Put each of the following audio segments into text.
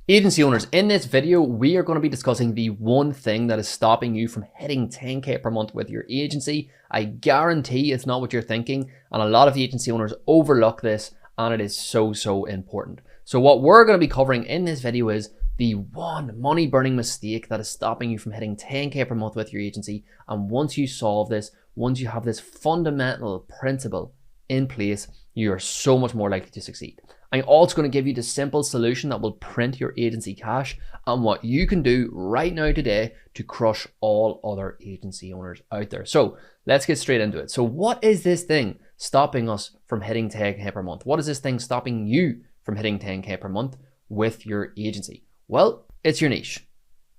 Agency owners, in this video, we are going to be discussing the one thing that is stopping you from hitting 10K per month with your agency. I guarantee it's not what you're thinking, and a lot of agency owners overlook this, and it is so important. So what we're going to be covering in this video is the one money burning mistake that is stopping you from hitting 10K per month with your agency. And once you solve this, once you have this fundamental principle in place, you are so much more likely to succeed. I'm also going to give you the simple solution that will print your agency cash and what you can do right now today to crush all other agency owners out there. So let's get straight into it. So what is this thing stopping us from hitting 10K per month? What is this thing stopping you from hitting 10K per month with your agency? Well, it's your niche.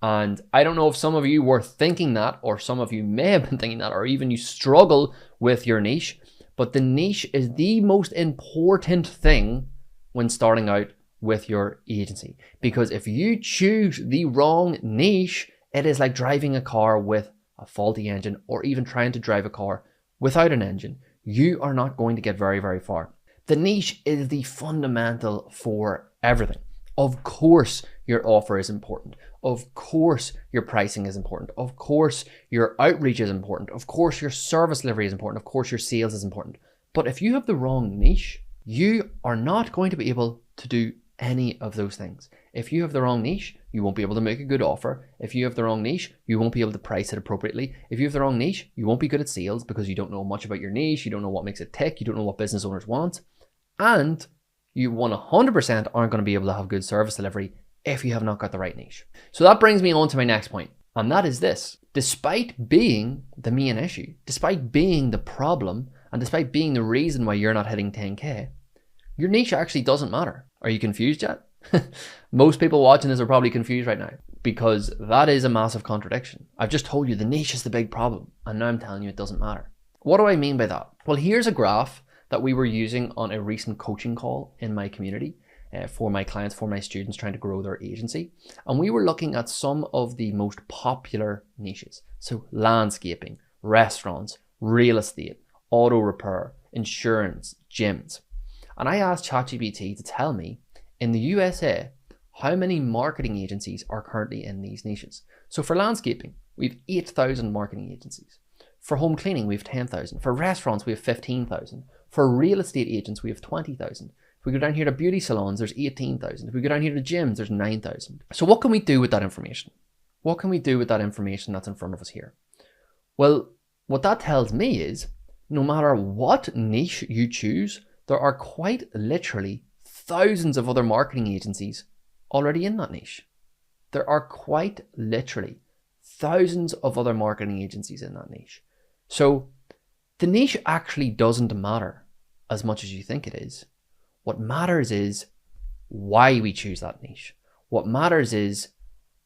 And I don't know if some of you were thinking that, or some of you may have been thinking that, or even you struggle with your niche, but the niche is the most important thing when starting out with your agency. Because if you choose the wrong niche, it is like driving a car with a faulty engine, or even trying to drive a car without an engine. You are not going to get very far. The niche is the fundamental for everything. Of course, your offer is important. Of course, your pricing is important. Of course, your outreach is important. Of course, your service delivery is important. Of course, your sales is important. But if you have the wrong niche, you are not going to be able to do any of those things. If you have the wrong niche, you won't be able to make a good offer. If you have the wrong niche, you won't be able to price it appropriately. If you have the wrong niche, you won't be good at sales because you don't know much about your niche. You don't know what makes it tick. You don't know what business owners want. And you 100% aren't going to be able to have good service delivery if you have not got the right niche. So that brings me on to my next point. And that is this. Despite being the main issue, despite being the problem, and despite being the reason why you're not hitting 10K, your niche actually doesn't matter. Are you confused yet? Most people watching this are probably confused right now, because that is a massive contradiction. I've just told you the niche is the big problem, and now I'm telling you it doesn't matter. What do I mean by that? Well, here's a graph that we were using on a recent coaching call in my community for my clients, for my students trying to grow their agency. And we were looking at some of the most popular niches. So landscaping, restaurants, real estate, auto repair, insurance, gyms. And I asked ChatGPT to tell me in the USA how many marketing agencies are currently in these niches. So for landscaping, we have 8,000 marketing agencies. For home cleaning, we have 10,000. For restaurants, we have 15,000. For real estate agents, we have 20,000. If we go down here to beauty salons, there's 18,000. If we go down here to gyms, there's 9,000. So what can we do with that information? What can we do with that information that's in front of us here? Well, what that tells me is no matter what niche you choose, there are quite literally thousands of other marketing agencies already in that niche. There are quite literally thousands of other marketing agencies in that niche. So the niche actually doesn't matter as much as you think it is. What matters is why we choose that niche. What matters is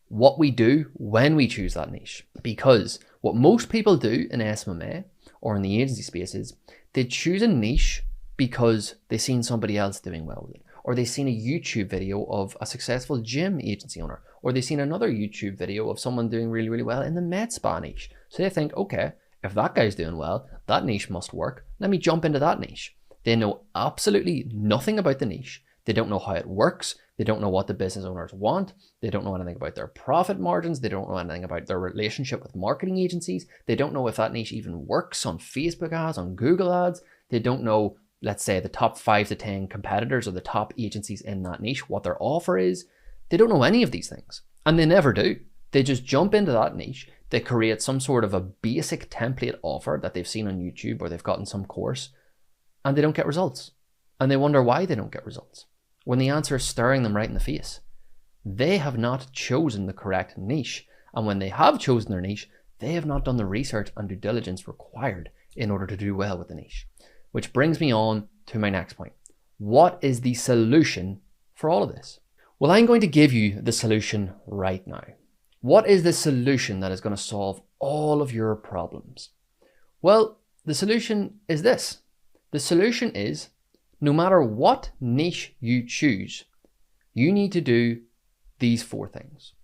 what we do when we choose that niche. Because what most people do in SMMA or in the agency space is they choose a niche because they've seen somebody else doing well with it, or they've seen a YouTube video of a successful gym agency owner, or they've seen another YouTube video of someone doing really well in the med spa niche. So they think, okay, if that guy's doing well, that niche must work. Let me jump into that niche. They know absolutely nothing about the niche. They don't know how it works. They don't know what the business owners want. They don't know anything about their profit margins. They don't know anything about their relationship with marketing agencies. They don't know if that niche even works on Facebook ads, on Google ads. They don't know, let's say, the top 5 to 10 competitors or the top agencies in that niche, what their offer is. They don't know any of these things, and they never do. They just jump into that niche. They create some sort of a basic template offer that they've seen on YouTube or they've got in some course, and they don't get results. And they wonder why they don't get results, when the answer is staring them right in the face. They have not chosen the correct niche. And when they have chosen their niche, they have not done the research and due diligence required in order to do well with the niche. Which brings me on to my next point. What is the solution for all of this? Well, I'm going to give you the solution right now. What is the solution that is going to solve all of your problems? Well, the solution is this. The solution is, no matter what niche you choose, you need to do these 4 things.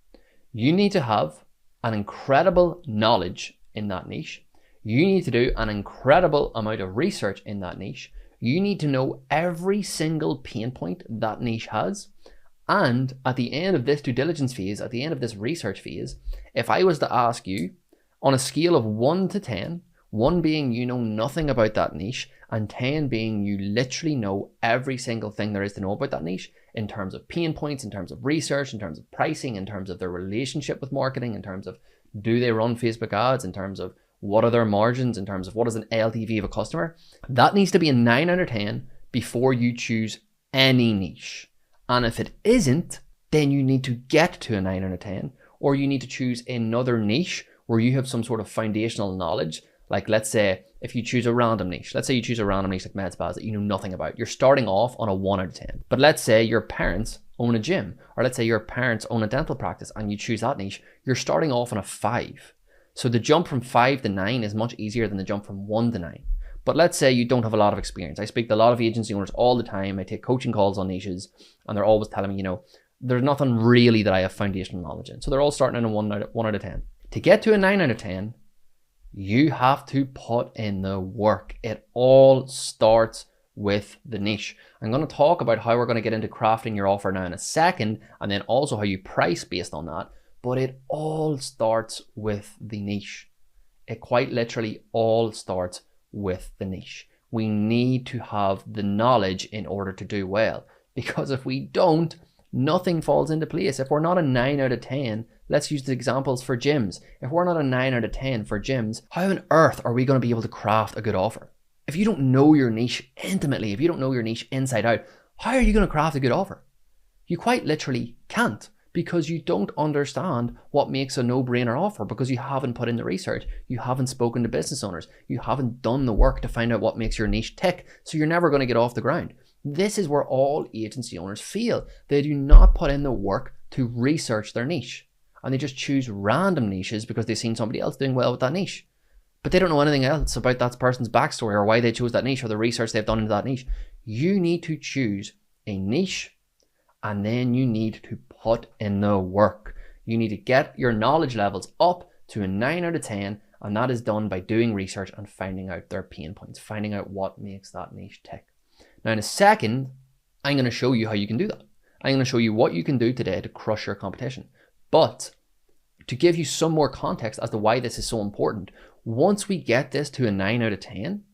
You need to have an incredible knowledge in that niche. You need to do an incredible amount of research in that niche. You need to know every single pain point that niche has. And at the end of this due diligence phase, at the end of this research phase, if I was to ask you on a scale of 1 to 10, 1 being you know nothing about that niche, and 10 being you literally know every single thing there is to know about that niche in terms of pain points, in terms of research, in terms of pricing, in terms of their relationship with marketing, in terms of do they run Facebook ads, in terms of what are their margins, in terms of what is an LTV of a customer, that needs to be a 9 out of 10 before you choose any niche. And if it isn't, then you need to get to a 9 out of 10, or you need to choose another niche where you have some sort of foundational knowledge. Like let's say if you choose a random niche, let's say you choose a random niche like med spas that you know nothing about, you're starting off on a 1 out of 10. But let's say your parents own a gym, or let's say your parents own a dental practice and you choose that niche, you're starting off on a 5. So the jump from 5 to 9 is much easier than the jump from 1 to 9. But let's say you don't have a lot of experience. I speak to a lot of agency owners all the time. I take coaching calls on niches and they're always telling me, you know, there's nothing really that I have foundational knowledge in. So they're all starting in a 1 out of 10. To get to a 9 out of 10, you have to put in the work. It all starts with the niche. I'm going to talk about how we're going to get into crafting your offer now in a second, and then also how you price based on that. But it all starts with the niche. It quite literally all starts with the niche. We need to have the knowledge in order to do well, because if we don't, nothing falls into place. If we're not a 9 out of 10, let's use the examples for gyms. If we're not a 9 out of 10 for gyms, how on earth are we going to be able to craft a good offer? If you don't know your niche intimately, if you don't know your niche inside out, how are you going to craft a good offer? You quite literally can't, because you don't understand what makes a no-brainer offer, because you haven't put in the research, you haven't spoken to business owners, you haven't done the work to find out what makes your niche tick, so you're never going to get off the ground. This is where all agency owners fail. They do not put in the work to research their niche, and they just choose random niches because they've seen somebody else doing well with that niche. But they don't know anything else about that person's backstory or why they chose that niche or the research they've done into that niche. You need to choose a niche, and then you need to put in the work. You need to get your knowledge levels up to a 9 out of 10, and that is done by doing research and finding out their pain points, finding out what makes that niche tick. Now in a second, I'm going to show you how you can do that. I'm going to show you what you can do today to crush your competition. But to give you some more context as to why this is so important, once we get this to a 9 out of 10,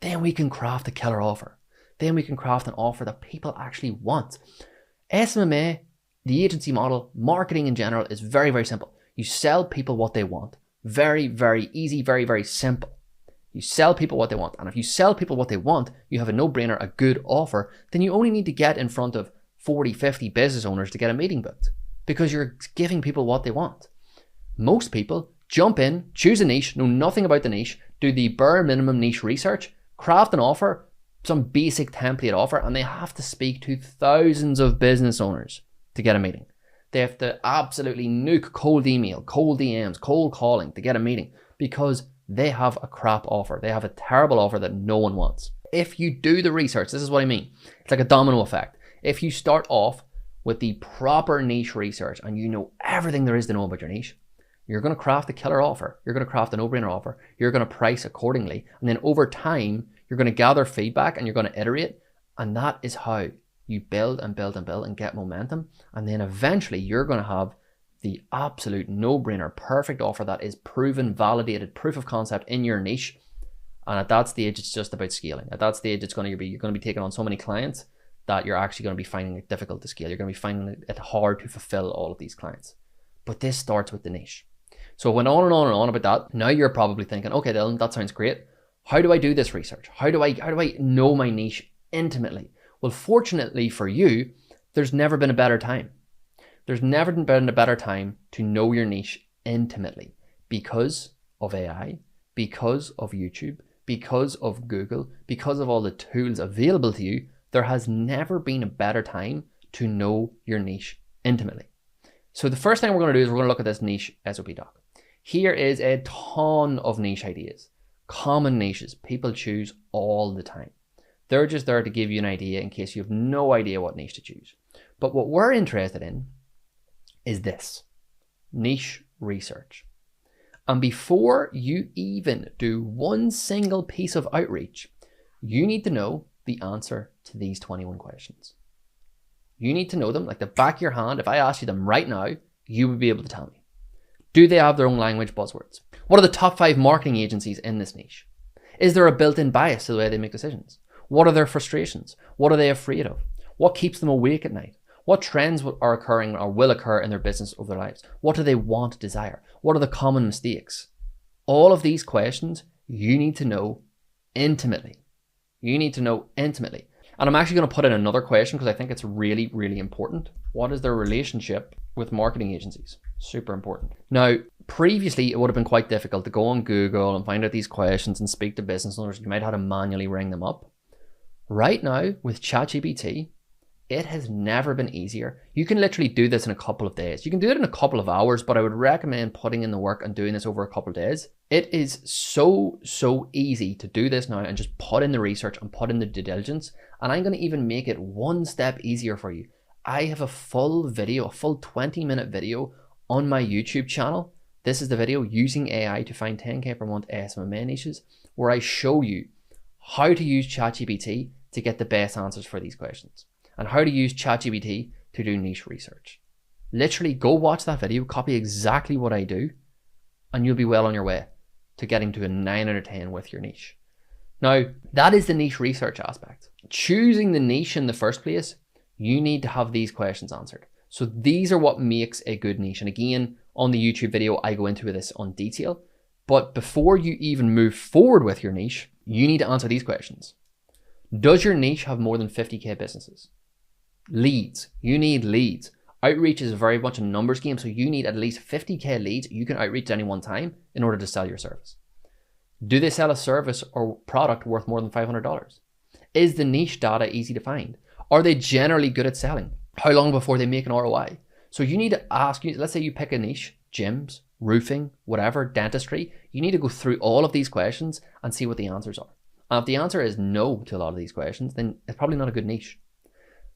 then we can craft a killer offer. Then we can craft an offer that people actually want. SMMA, the agency model, marketing in general is very, very simple. You sell people what they want. Very, very easy, very, very simple. You sell people what they want. And if you sell people what they want, you have a no-brainer, a good offer, then you only need to get in front of 40, 50 business owners to get a meeting booked, because you're giving people what they want. Most people jump in, choose a niche, know nothing about the niche, do the bare minimum niche research, craft an offer, some basic template offer, and they have to speak to thousands of business owners to get a meeting. They have to absolutely nuke cold email, cold DMs, cold calling to get a meeting, because they have a crap offer. They have a terrible offer that no one wants. If you do the research, this is what I mean. It's like a domino effect. If you start off with the proper niche research and you know everything there is to know about your niche, you're going to craft a killer offer. You're going to craft a no-brainer offer. You're going to price accordingly. And then over time, you're going to gather feedback and you're going to iterate. And that is how you build and build and build and get momentum. And then eventually you're going to have the absolute no-brainer, perfect offer that is proven, validated, proof of concept in your niche. And at that stage, it's just about scaling. At that stage, you're going to be taking on so many clients that you're actually going to be finding it difficult to scale. You're going to be finding it hard to fulfill all of these clients. But this starts with the niche. So I went on and on and on about that. Now you're probably thinking, okay, Dylan, that sounds great. How do I do this research? How do I know my niche intimately? Well, fortunately for you, there's never been a better time. There's never been a better time to know your niche intimately, because of AI, because of YouTube, because of Google, because of all the tools available to you. There has never been a better time to know your niche intimately. So the first thing we're going to do is we're going to look at this niche SOP doc. Here is a ton of niche ideas, common niches people choose all the time. They're just there to give you an idea in case you have no idea what niche to choose. But what we're interested in is this: niche research. And before you even do one single piece of outreach, you need to know the answer to these 21 questions. You need to know them like the back of your hand. If I asked you them right now, you would be able to tell me. Do they have their own language buzzwords? What are the top 5 marketing agencies in this niche? Is there a built-in bias to the way they make decisions? What are their frustrations? What are they afraid of? What keeps them awake at night? What trends are occurring or will occur in their business over their lives? What do they want, desire? What are the common mistakes? All of these questions you need to know intimately. You need to know intimately. And I'm actually going to put in another question because I think it's really, really important. What is their relationship with marketing agencies? Super important. Now, previously, it would have been quite difficult to go on Google and find out these questions and speak to business owners. You might have to manually ring them up. Right now, with ChatGPT, it has never been easier. You can literally do this in a couple of days. You can do it in a couple of hours, but I would recommend putting in the work and doing this over a couple of days. It is so easy to do this now and just put in the research and put in the due diligence. And I'm going to even make it one step easier for you. I have a full video, a full 20-minute video on my YouTube channel. This is the video using AI to find 10K per month SMMA niches, where I show you how to use ChatGPT to get the best answers for these questions and how to use ChatGPT to do niche research. Literally go watch that video, copy exactly what I do, and you'll be well on your way to getting to a 9 out of 10 with your niche. Now, that is the niche research aspect. Choosing the niche in the first place, you need to have these questions answered. So these are what makes a good niche. And again, on the YouTube video, I go into this on detail. But before you even move forward with your niche, you need to answer these questions. Does your niche have more than 50K businesses? Leads. You need leads. Outreach is very much a numbers game, so you need at least 50K leads you can outreach at any one time in order to sell your service. Do they sell a service or product worth more than $500? Is the niche data easy to find? Are they generally good at selling? How long before they make an ROI? So you need to ask, let's say you pick a niche, gyms, roofing, whatever, dentistry. You need to go through all of these questions and see what the answers are. And if the answer is no to a lot of these questions, then it's probably not a good niche.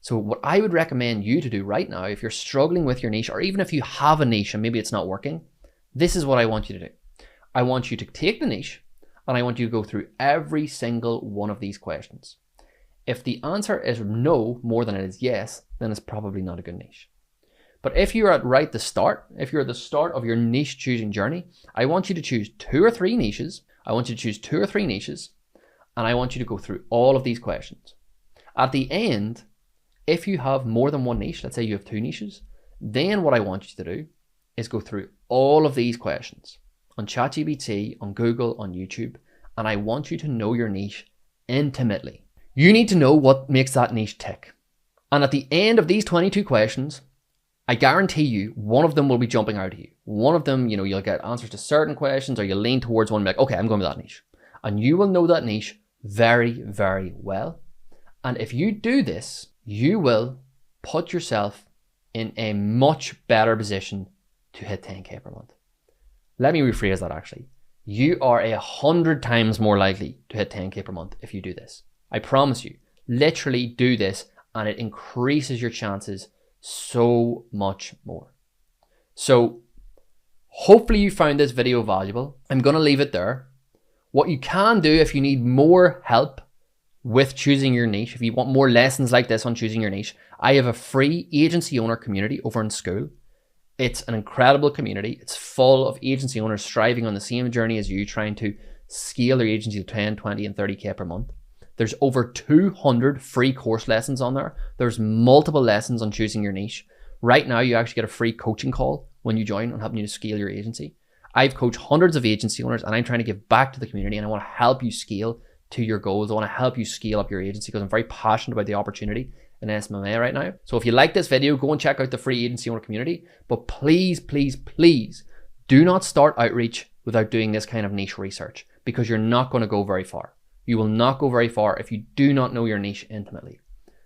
So what I would recommend you to do right now, if you're struggling with your niche, or even if you have a niche and maybe it's not working, this is what I want you to do. I want you to take the niche and I want you to go through every single one of these questions. If the answer is no more than it is yes, then it's probably not a good niche. But if you're at the start, if you're at the start of your niche choosing journey, I want you to choose 2 or 3 niches. I want you to choose 2 or 3 niches, and I want you to go through all of these questions. At the end, if you have more than one niche, let's say you have 2 niches, then what I want you to do is go through all of these questions on ChatGPT, on Google, on YouTube, and I want you to know your niche intimately. You need to know what makes that niche tick. And at the end of these 22 questions, I guarantee you one of them will be jumping out at you. One of them, you'll get answers to certain questions, or you'll lean towards one and be like, okay, I'm going with that niche. And you will know that niche very, very well. And if you do this, you will put yourself in a much better position to hit 10K per month. Let me rephrase that actually. You are 100 times more likely to hit 10K per month if you do this. I promise you, literally do this and it increases your chances so much more. So hopefully you found this video valuable. I'm going to leave it there. What you can do if you need more help with choosing your niche, if you want more lessons like this on choosing your niche, I have a free agency owner community over in school. It's an incredible community. It's full of agency owners striving on the same journey as you, trying to scale their agency to 10, 20, and 30K per month. There's over 200 free course lessons on there. There's multiple lessons on choosing your niche. Right now, you actually get a free coaching call when you join on helping you to scale your agency. I've coached hundreds of agency owners and I'm trying to give back to the community, and I want to help you scale to your goals. I want to help you scale up your agency because I'm very passionate about the opportunity in SMMA right now. So if you like this video, go and check out the free agency owner community. But please, please, please do not start outreach without doing this kind of niche research, because you're not going to go very far. You will not go very far if you do not know your niche intimately.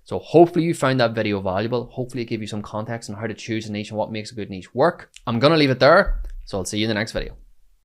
So hopefully you found that video valuable. Hopefully it gave you some context on how to choose a niche and what makes a good niche work. I'm going to leave it there. So I'll see you in the next video.